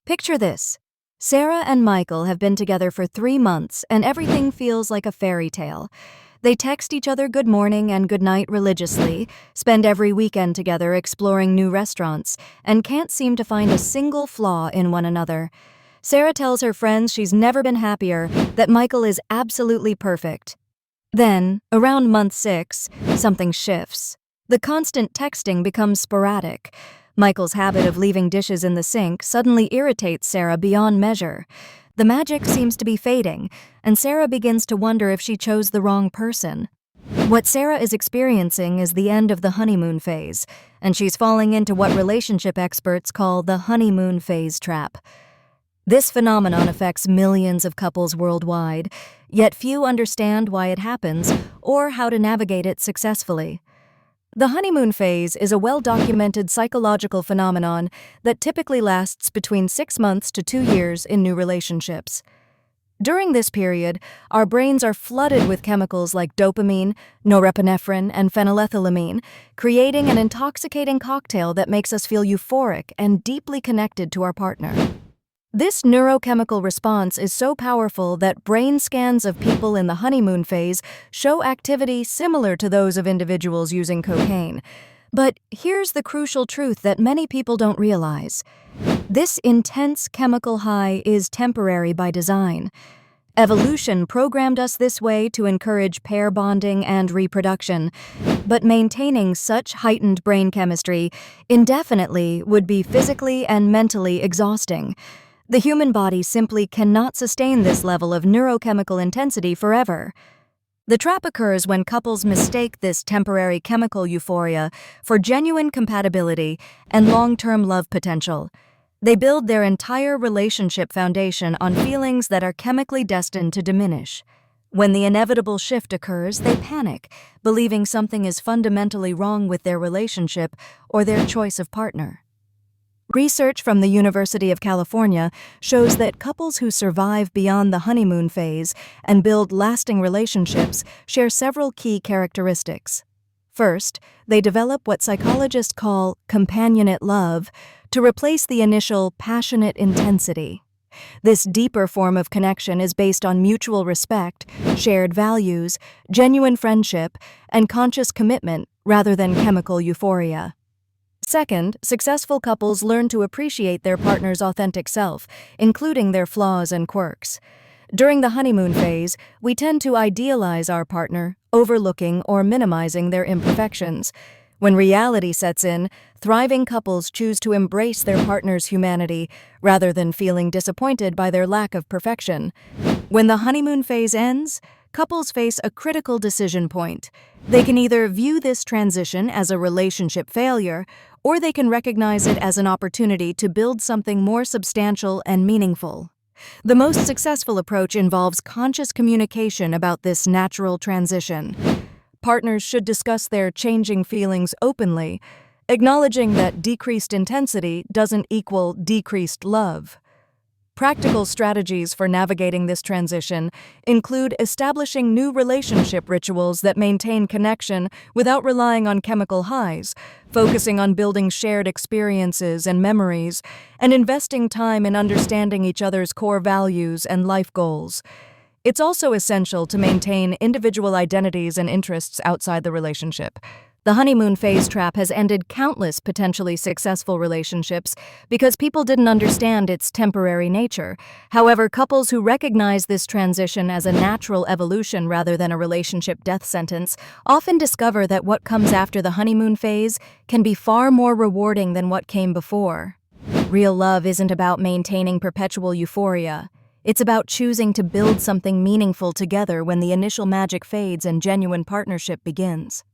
Picture this. Sarah and Michael have been together for 3 months and everything feels like a fairy tale. They text each other good morning and good night religiously, spend every weekend together exploring new restaurants, and can't seem to find a single flaw in one another. Sarah tells her friends she's never been happier, that Michael is absolutely perfect. Then, around month 6, something shifts. The constant texting becomes sporadic. Michael's habit of leaving dishes in the sink suddenly irritates Sarah beyond measure. The magic seems to be fading, and Sarah begins to wonder if she chose the wrong person. What Sarah is experiencing is the end of the honeymoon phase, and she's falling into what relationship experts call the honeymoon phase trap. This phenomenon affects millions of couples worldwide, yet few understand why it happens or how to navigate it successfully. The honeymoon phase is a well-documented psychological phenomenon that typically lasts between 6 months to 2 years in new relationships. During this period, our brains are flooded with chemicals like dopamine, norepinephrine, and phenylethylamine, creating an intoxicating cocktail that makes us feel euphoric and deeply connected to our partner. This neurochemical response is so powerful that brain scans of people in the honeymoon phase show activity similar to those of individuals using cocaine. But here's the crucial truth that many people don't realize. This intense chemical high is temporary by design. Evolution programmed us this way to encourage pair bonding and reproduction, but maintaining such heightened brain chemistry indefinitely would be physically and mentally exhausting. The human body simply cannot sustain this level of neurochemical intensity forever. The trap occurs when couples mistake this temporary chemical euphoria for genuine compatibility and long-term love potential. They build their entire relationship foundation on feelings that are chemically destined to diminish. When the inevitable shift occurs, they panic, believing something is fundamentally wrong with their relationship or their choice of partner. Research from the University of California shows that couples who survive beyond the honeymoon phase and build lasting relationships share several key characteristics. First, they develop what psychologists call companionate love to replace the initial passionate intensity. This deeper form of connection is based on mutual respect, shared values, genuine friendship, and conscious commitment rather than chemical euphoria. Second, successful couples learn to appreciate their partner's authentic self, including their flaws and quirks. During the honeymoon phase, we tend to idealize our partner, overlooking or minimizing their imperfections. When reality sets in, thriving couples choose to embrace their partner's humanity rather than feeling disappointed by their lack of perfection. When the honeymoon phase ends, couples face a critical decision point. They can either view this transition as a relationship failure, or they can recognize it as an opportunity to build something more substantial and meaningful. The most successful approach involves conscious communication about this natural transition. Partners should discuss their changing feelings openly, acknowledging that decreased intensity doesn't equal decreased love. Practical strategies for navigating this transition include establishing new relationship rituals that maintain connection without relying on chemical highs, focusing on building shared experiences and memories, and investing time in understanding each other's core values and life goals. It's also essential to maintain individual identities and interests outside the relationship. The honeymoon phase trap has ended countless potentially successful relationships because people didn't understand its temporary nature. However, couples who recognize this transition as a natural evolution rather than a relationship death sentence often discover that what comes after the honeymoon phase can be far more rewarding than what came before. Real love isn't about maintaining perpetual euphoria. It's about choosing to build something meaningful together when the initial magic fades and genuine partnership begins.